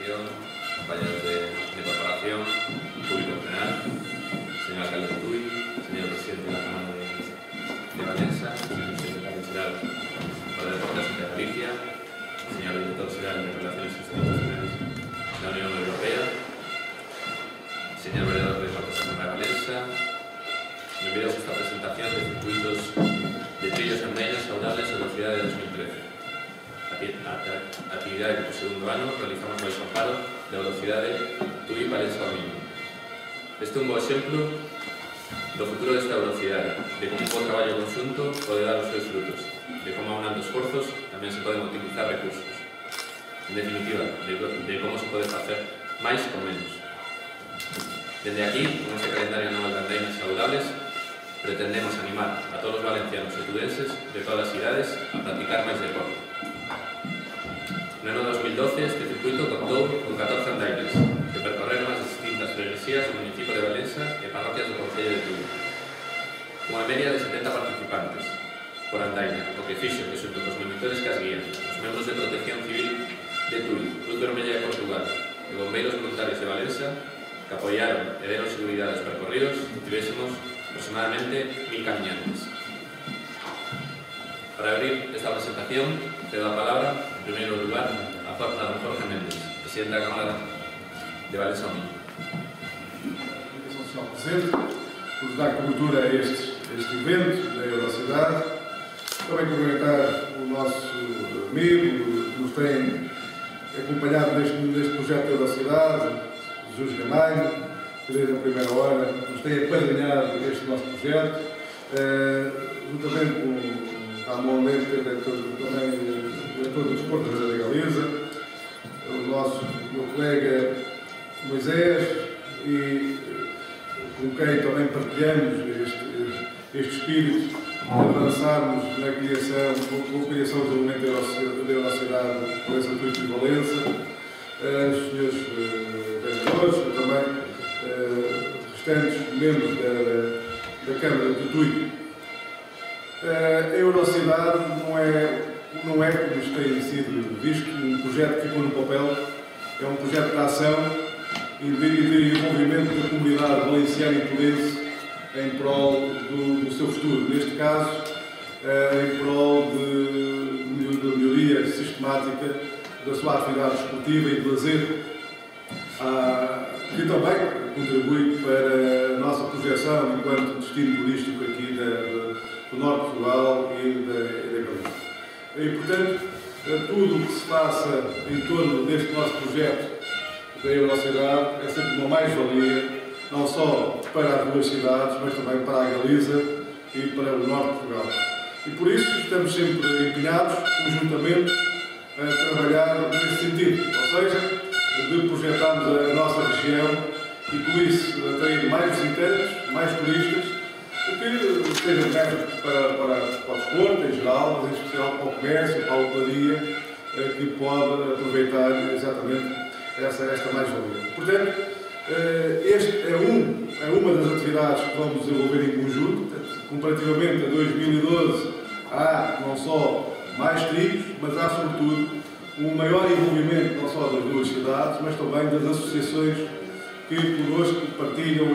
Administración, compañeros de corporación, público en general, señor alcalde de Tui, señor presidente de la Cámara de Valencia, señor secretario general para Deportes de Galicia, señor director general de Relaciones Institucionales de la Unión Europea, señor vereador de Deportes de Valencia. Bienvenidos a esta presentación de circuitos de trillos en medias saludables de velocidad de 2013. Actividade que, por segundo ano, realizamos o amparo de velocidade Tui Valencia ao Miño. Este é un bo exemplo do futuro desta velocidade, de como un bo traballo conxunto pode dar os seus frutos, de como aunando esforzos tamén se poden utilizar recursos. En definitiva, de como se pode facer máis con menos. Dende aquí, con este calendario anual de andainas saludables, pretendemos animar a todos os valencianos e tudenses de todas as idades a practicar máis deporte. No ano 2012, este circuito contou con 14 andainas que percorreron as distintas freguesías do municipio de Valencia e parroquias do concello de Tui. Unha media de 70 participantes por andaina, o que fixo que xunto cos monitores que as guían, os membros de Protección Civil de Tui, Cruz Vermella de Portugal e bombeiros voluntarios de Valencia, que apoiaron e deron seguridade aos percorridos, tivésemos aproximadamente 1000 caminantes. Para abrir esta presentación, cedo a palabra, en primeiro lugar, a don Jorge Méndez, presidente da Cámara de Valencia ao Miño. Sr. Presidente, por dar cobertura a este evento da Eurocidade. Também cumprimentar o nosso amigo que nos tem acompanhado neste projeto da Eurocidade, Jesus Gamalho, que desde a primeira hora nos tem apadrinhado este nosso projeto, juntamente com Ramon Mendes, também diretor do desporto da Galiza, o nosso meu colega Moisés, e com quem também partilhamos este espírito de avançarmos na criação, com a criação do movimento da Eurocidade Valencia Tui e Valença, os senhores vereadores, também restantes membros da Câmara de Tui. A Eurocidade não é, como tem sido visto, um projeto que ficou no papel, é um projeto de ação e de envolvimento da comunidade valenciana e tudense em prol do seu futuro. Neste caso, em prol de melhoria sistemática da sua atividade esportiva e de lazer, que também contribui para a nossa projeção enquanto destino turístico aqui do Norte de Portugal e da Galiza. E, portanto, tudo o que se faça em torno deste nosso projeto da Eurocidade é sempre uma mais-valia, não só para as duas cidades, mas também para a Galiza e para o Norte de Portugal. E por isso estamos sempre empenhados, conjuntamente, a trabalhar nesse sentido, ou seja, de projetarmos a nossa região e, com isso, atrair mais visitantes, mais turistas, que seja benéfico para o desporto em geral, mas em especial para o comércio, para a hotelaria, que pode aproveitar exatamente esta mais-valia. Portanto, este é uma das atividades que vamos desenvolver em conjunto. Comparativamente a 2012, há não só mais trilhos, mas há sobretudo um maior envolvimento não só das duas cidades, mas também das associações que connosco partilham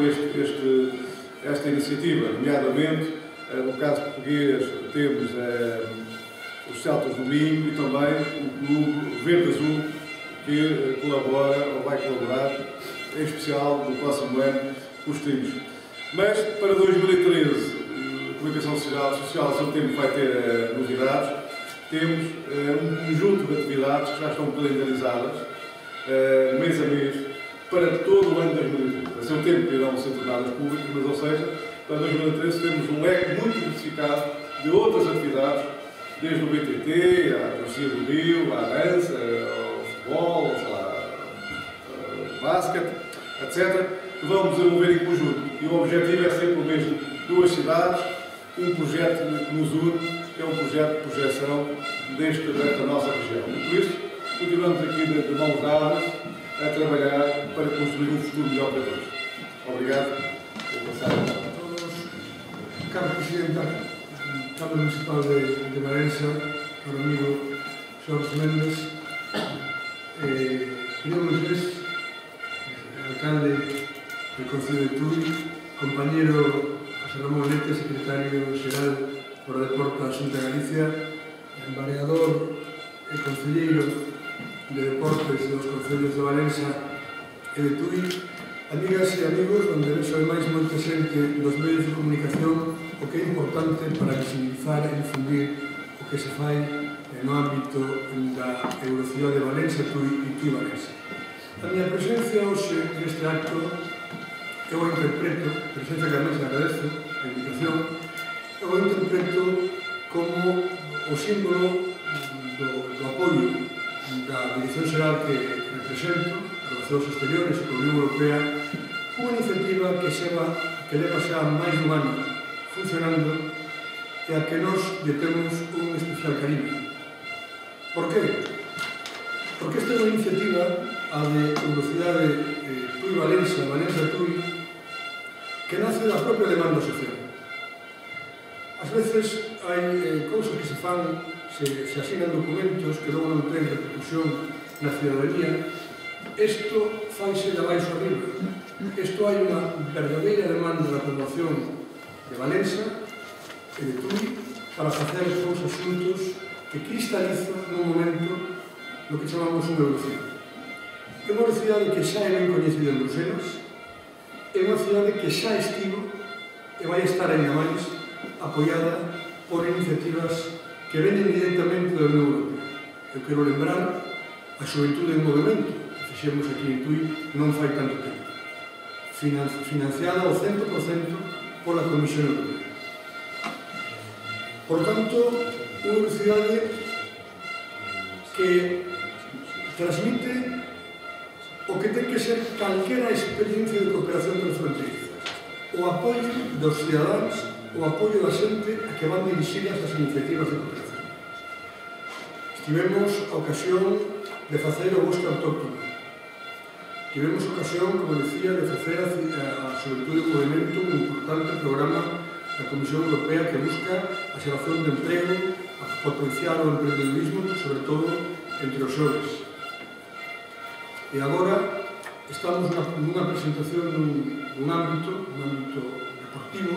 esta iniciativa, nomeadamente, no caso português, temos os Celtas do Minho e também o Clube Verde Azul, que colabora ou vai colaborar, em especial no próximo ano, com os trilhos. Mas para 2013, a Comunicação Social ao seu tempo vai ter novidades. Temos um conjunto de atividades que já estão calendarizadas, mês a mês, para todo o ano de 2013. A seu tempo irão ser tornadas públicas, mas, ou seja, para 2013 temos um leque muito diversificado de outras atividades, desde o BTT, à Travessia do Rio, à dança, ao futebol, ao basquete, etc., que vamos desenvolver em conjunto. E o objetivo é sempre o mesmo: duas cidades, um projeto que nos une, que é um projeto de projeção desta nossa região. E por isso, continuamos aqui de mãos dadas a trabalhar para construir um futuro melhor para todos. Obrigado. Vou passar a todos. Caro Presidente da Câmara Municipal de Valencia, caro amigo Jorge Méndez, Quirón Moisés, alcalde del Concello de Tui, compañero José Ramón Lete, secretario xeral por Deporte da Xunta de Galicia, embareador e concelleiro de Deportes dos Concellos de Valença e de Tui, amigas e amigos, onde vexo ademais moita xente dos medios de comunicación, o que é importante para visibilizar e difundir o que se fai no ámbito da Eurocidade de Valença e Tui Valença. A miña presencia hoxe neste acto eu a interpreto, presencia que a mesa agradezo, a invitación, eu a interpreto como o símbolo do apoio da Dirección Xeral que represento, Relacións Exteriores e con a Unión Europea, unha iniciativa que leva xa máis dun ano funcionando e a que nos lle temos un especial cariño. Por qué? Porque esta é unha iniciativa, a de Eurocidade Tui-Valença, Valença-Tui, que nace da propia demanda social. Ás veces hai cousas que se fan, se asinan documentos que logo non ten repercusión na ciudadanía. Isto fanse de abaixo arriba. Isto hai unha verdadeira demanda da población de Valença e de Tui para facer os seus asuntos que cristalizan nun momento no que chamamos unha Eurocidade. É unha cidade que xa é ben coñecida en Bruselas, é unha cidade que xa estivo e vai estar ainda máis apoiada por iniciativas que venen directamente da Unión Europea. Eu quero lembrar a Xuventude en Movimento, que fixemos aquí en Tui non fai tanto tempo, financiada ao 100% pola Comisión Europea. Por tanto, unha cidade que transmite o que ten que ser calquera experiencia de cooperación transfronteiriza, o apoio dos cidadáns, o apoio da xente a que van dirixidas as iniciativas de cooperación. Tivemos a ocasión de facer o bosque autóctono. Tivemos a ocasión, como decía, de facer a Xuventude en Movimento un importante programa da Comisión Europea que busca a xeración de emprego, a potenciar o empreendedorismo, sobre todo entre os xoves. E agora estamos nunha presentación dun ámbito deportivo,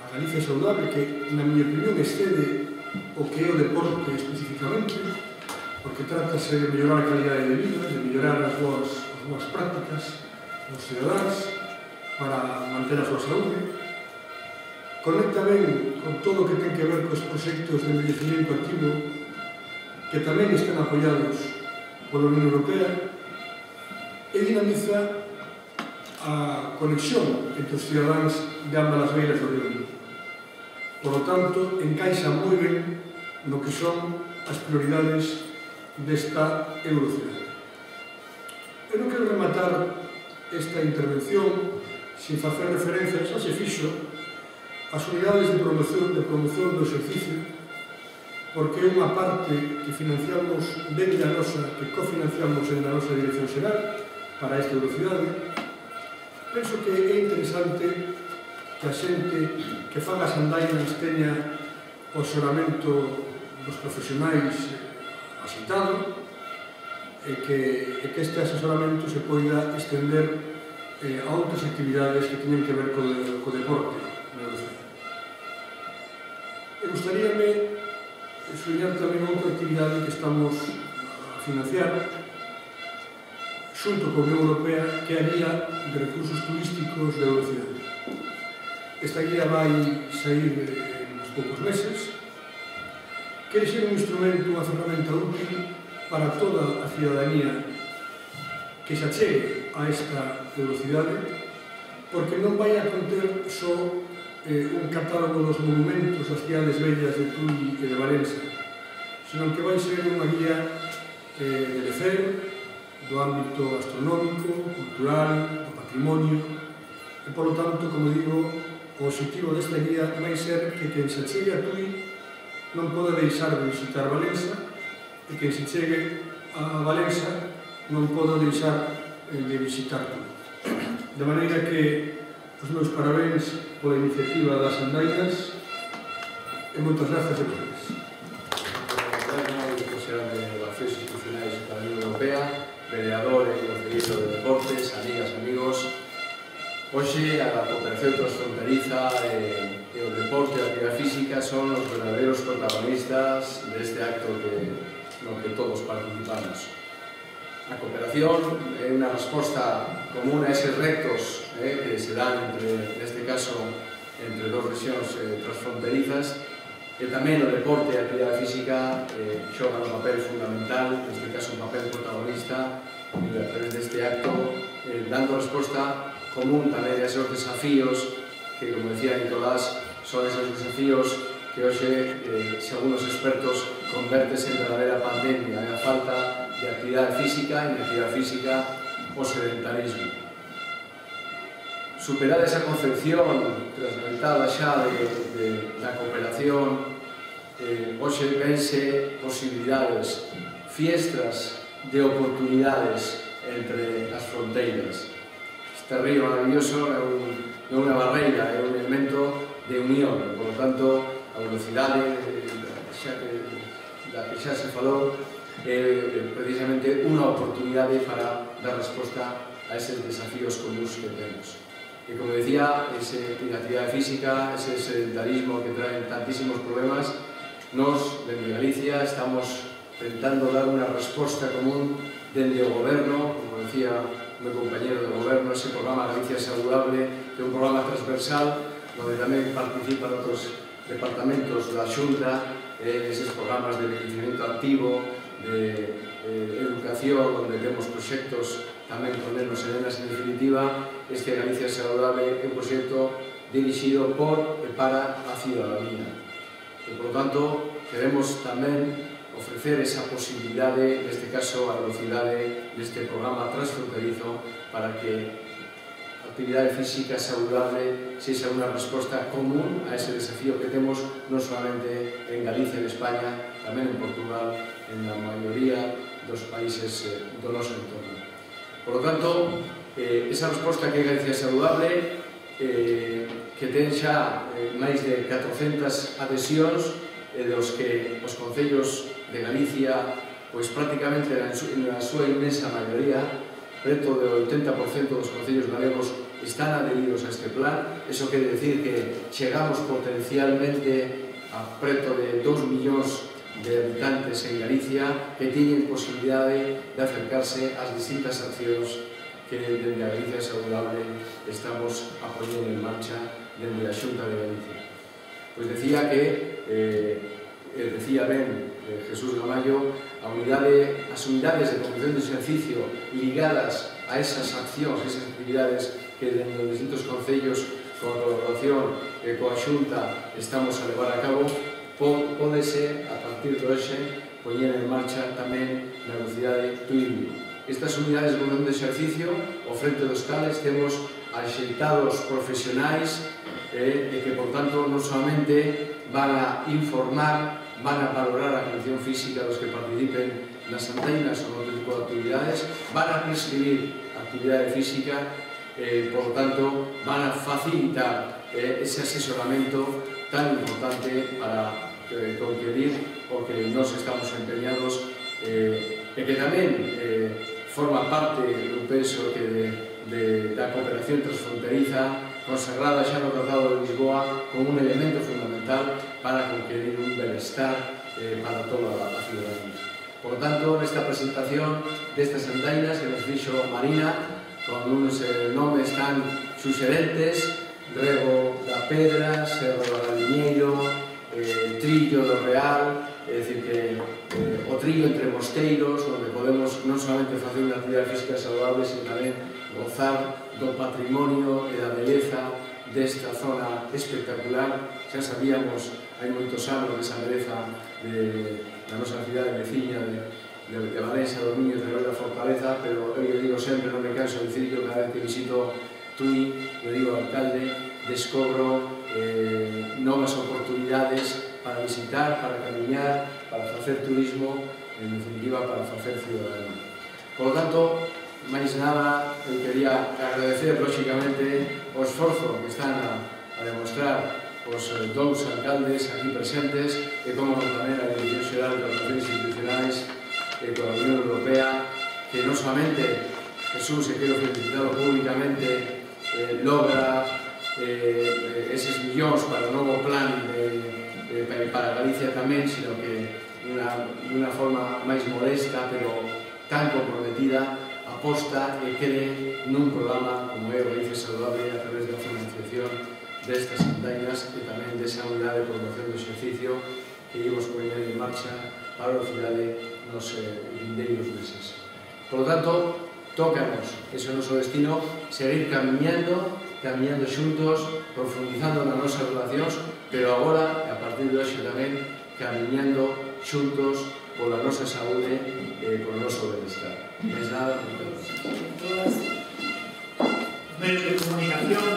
a Galicia Saudable, que, na miña opinión, excede o que é o deporte especificamente, porque trátase de mellorar a calidade de vida, de mellorar as boas prácticas dos cidadáns para manter a súa saúde. Conecta ben con todo o que ten que ver cos proxectos de envellecimiento activo que tamén están apoiados pola Unión Europea e dinamiza a conexión entre os cidadáns de ambas as beiras do río Miño. Por lo tanto, encaixa moi ben no que son as prioridades desta Eurocidade. Eu non quero rematar esta intervención sin facer referencia, xa se fixo, ás unidades de promoción do exercicio, porque é unha parte que financiamos dende a nosa, que cofinanciamos dende a nosa Dirección Xeral para esta Eurocidade. Penso que é interesante que a xente que faga as andainas teña o asesoramento dos profesionais asentado e que este asesoramento se poida estender a outras actividades que teñen que ver co deporte na Eurocidade. E gustaríame sublinhar tamén outra actividade que estamos a financiar xunto con a Unión Europea, que é a Guía de Recursos Turísticos da Eurocidade. Esta guía vai sair en uns poucos meses. Quere ser un instrumento, unha ferramenta útil para toda a cidadanía que se achegue a esta Eurocidade, porque non vai a conter só un catálogo dos monumentos das cidades bellas de Tui e de Valença, senón que vai ser unha guía de lecer, do ámbito gastronómico, cultural, do patrimonio, e, polo tanto, como digo, o objetivo desta guía vai ser que quen se chegue a Tui non pode deixar de visitar Valença e quen se chegue a Valença non pode deixar de visitar Tui. De maneira que os meus parabéns pola iniciativa das andainas e moitas grazas a todos. Relacións Institucionais da Unión Europea, vereador e concelleiro de Deportes, amigas, amigos. Hoxe a cooperación transfronteriza e o deporte e a actividade física son os verdadeiros protagonistas deste acto no que todos participamos. A cooperación é unha resposta común a eses retos que se dan, neste caso, entre dos rexións transfronterizas, e tamén o deporte e a actividade física xogan un papel fundamental, neste caso un papel protagonista, a través deste acto, dando resposta común tamén a esos desafíos que, como decía Nicolás, son esos desafíos que hoxe, según os expertos, convertese en verdadera pandemia, a falta de actividade física e na actividade física o sedentarismo. Superada esa concepción transversal xa da cooperación, hoxe vense posibilidades, fiestras de oportunidades entre as fronteiras. Este río maravilloso é unha barreira, é un elemento de unión, por lo tanto, a velocidade da que xa se falou é precisamente unha oportunidade para dar resposta a eses desafíos comuns que temos. E como decía, esa actividade física, ese sedentarismo que traen tantísimos problemas, nos, dende Galicia, estamos intentando dar unha resposta común dende o goberno, como decía o meu compañero de goberno, ese programa Galicia Saludable, que é un programa transversal, onde tamén participan outros departamentos da Xunta, eses programas de envellecemento activo, de educación, onde temos proxectos tamén con nenos e nenas. En definitiva, este Galicia Saludable é un proxecto dirixido por e para a ciudadanía. E, por lo tanto, queremos tamén ofrecer esa posibilidade, neste caso, a velocidade deste programa transfronterizo para que a actividade física saludable sexa unha resposta común a ese desafío que temos non solamente en Galicia, en España, tamén en Portugal, en a maioría dos países do noso entorno. Por lo tanto, esa resposta que é Galicia Saludable, que ten xa máis de 400 adhesións, dos que os concellos de Galicia, pois prácticamente na súa inmensa maioría, preto do 80% dos concellos galegos están adheridos a este plan. Eso quere decir que chegamos potencialmente a preto de 2 millóns de habitantes en Galicia que teñen posibilidade de acercarse ás distintas accións que dende a Galicia Saludable estamos a poñer en marcha dende a Xunta de Galicia. Pois decía que, decía ben Jesús Gamayo, as unidades de conducción de exercicio ligadas a esas accións, esas actividades que dentro dos distintos concellos, con colaboración coa Xunta, estamos a levar a cabo, pódese, a partir de hoxe, poñer en marcha tamén na velocidade turismo. Estas unidades de conducción de exercicio, ao frente dos cales, temos axeitados profesionais que, por tanto, non solamente van a informar, van a valorar a condición física dos que participen nas anteinas ou outro tipo de actividades, van a prescribir actividade física, por tanto, van a facilitar ese asesoramento tan importante para conquerir o que nos estamos empeñados e que tamén forma parte, eu penso, da cooperación transfronteriza consagrada xa no Tratado de Lisboa como un elemento fundamental para conquerir un benestar para toda a ciudadanía. Por tanto, nesta presentación destas andainas que nos fixo Marina, con uns nomes tan suxerentes: Rego da Pedra, Serra do Galiñeiro, Trillo do Real, é dicir que o trillo entre mosteiros, onde podemos non solamente facer unha actividade física saludable, sino tamén gozar do patrimonio e da beleza desta zona espectacular. Xa sabíamos hai moitos anos desa beleza da nosa cidade veciña de Valencia, dos Niños de da Fortaleza, pero eu digo sempre, non me canso de dicirlo, cada vez que visito Tui, eu digo ao alcalde, descobro novas oportunidades para visitar, para camiñar, para facer turismo, en definitiva, para facer ciudadanía. Por lo tanto, máis nada, eu quería agradecer, lóxicamente, o esforzo que están a demostrar os dous alcaldes aquí presentes e, como tamén, a Dirección Xeral de Relacións Institucionais, con la Unión Europea, que non solamente Jesús, e quero felicitarlo públicamente, logra eses millóns para o novo plan para Galicia tamén, sino que dunha forma máis modesta, pero tan comprometida, aposta e cree nun programa como é o Galicia Saludable a través da financiación destas andainas e tamén desa unidade de promoción do exercicio que íbamos poñer en marcha para a velocidade nos vindeiros meses. Por lo tanto, tócanos, ese é o noso destino, seguir camiñando xuntos, profundizando nas nosas relacións, pero agora, a partir de hoxe tamén, camiñando xuntos pola nosa saúde e polo noso benestar. Mais nada, moitas gracias. Medios de comunicación,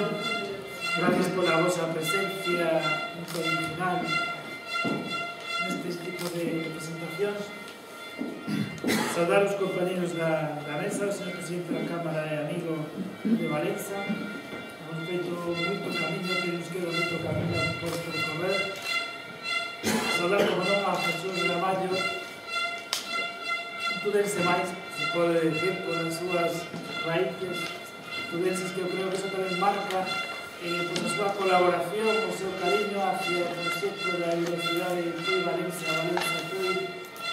gracias pola vosa presencia incondicional neste tipo de presentacións. Saudar os compañeros da mesa, o señor presidente da Cámara e amigo de Valenza. Hemos feito moito camiño, que nos queda moito camiño por percorrer. Saudar, como non, a Jesús Ramallo, tudense máis, se pode decir, por as súas raíces tudenses, que eu creo que eso tamén marca por a súa colaboración, o seu cariño hacia o proxecto da Universidade de Tui Valenza, Valenza Tui.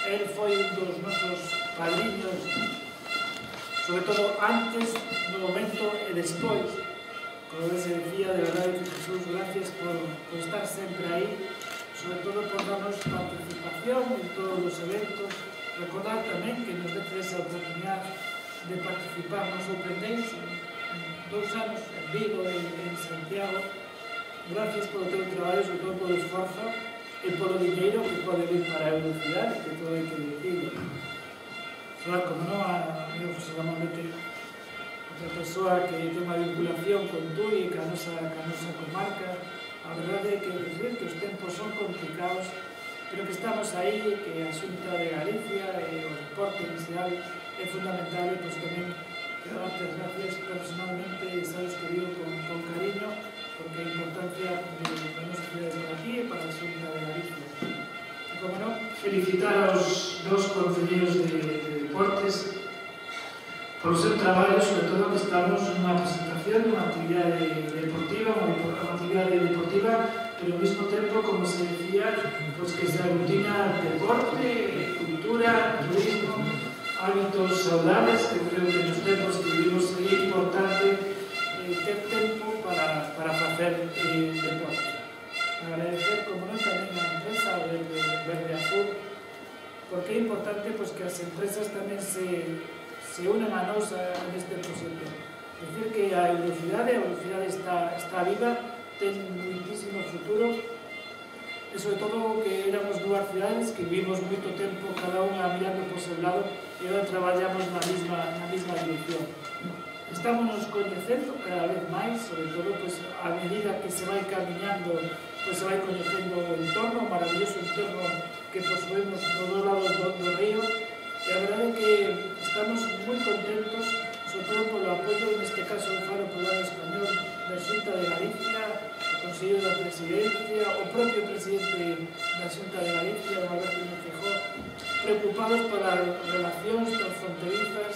El foi un dos nosos padriños, sobre todo antes, no momento e despois. Como se decía, de verdade que Jesús, gracias por estar sempre aí, sobre todo por darnos participación en todos os eventos. Recordar tamén que nos dete esa oportunidade de participar nos Open Days en 2 anos en Vigo e en Santiago. Gracias polo teu traballo, sobre todo polo esforzo e polo dinheiro que pode vir para a velocidade, que todo hai que decirlo. Falar, como non, a amigo José Ramón Lete, outra persoa que ten unha vinculación con Tui e ca nosa comarca. A verdade é que decir que os tempos son complicados, pero que estamos aí, que a Xunta de Galicia e o deporte en xeral é fundamental, e pois tamén quero darte as gracias personalmente, e sabes que digo con cariño, porque a importancia da nosa cidade de aquí e para a Xunta de Galicia. E, como non, felicitar aos dos concelleiros de deportes por o seu traballo, sobre todo que estamos nunha presentación dunha actividade deportiva, pero ao mesmo tempo, como se decía, pues que se aglutina deporte, cultura, turismo, hábitos saludables, que creo que nos tempos que vivimos é importante ter tempo para facer deporte. Agradecer, como non, tamén a empresa Verde Azul, porque é importante pues, que as empresas tamén se unan a nos neste proxecto. É dicir, que a velocidade está viva, ten muitísimo futuro, e sobre todo que éramos dúas cidades que vivimos moito tempo cada unha mirando por seu lado e agora traballamos na mesma dirección. Estamos nos coñecendo cada vez máis, sobre todo pues, a medida que se vai camiñando, pues, se vai coñecendo o entorno, o maravilloso entorno que posuemos por dos lados do río, e a verdade é que estamos moi contentos, sobre todo polo apoio, neste caso falo polo lado español, da Xunta de Galicia, o Consello da Presidencia, o propio presidente da Xunta de Galicia, o Alberto Núñez Feijóo, preocupados polas relacións transfronterizas,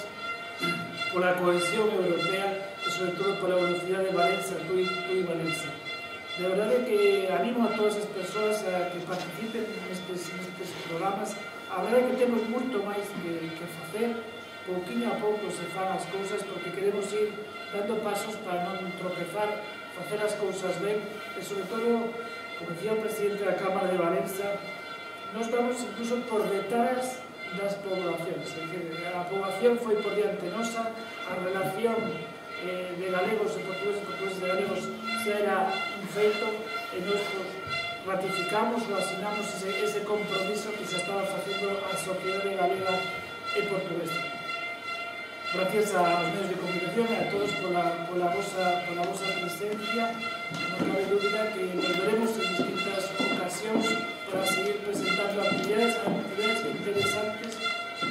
pola cohesión europea e sobre todo pola velocidade de Valenza, Tui Valenza. De verdade que animo a todas as persoas a que participen nestes programas. A verdade é que temos moito máis que facer, pouquinho a pouco se fan as cousas, porque queremos ir dando pasos para non tropezar, facer as cousas ben, e sobre todo, como decía o presidente da Cámara de Valenza, nos vamos incluso por detrás das poblacións, é dicir, a población foi por diante nosa, a relación de galegos e portugueses de galegos xa era un feito, e nos ratificamos ou asinamos ese compromiso que se estaba facendo a sociedade galega e portuguesa. Gracias aos medios de comunicación e a todos pola vosa presencia. Non cabe dúbida que volveremos en distintas ocasións para seguir presentando actividades interesantes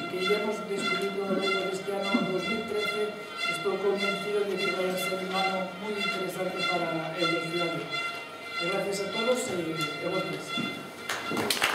que iremos descubrindo ao longo deste ano 2013. Estou convencido de que vai a ser un ano moi interesante para a velocidade. Gracias a todos e boas noches.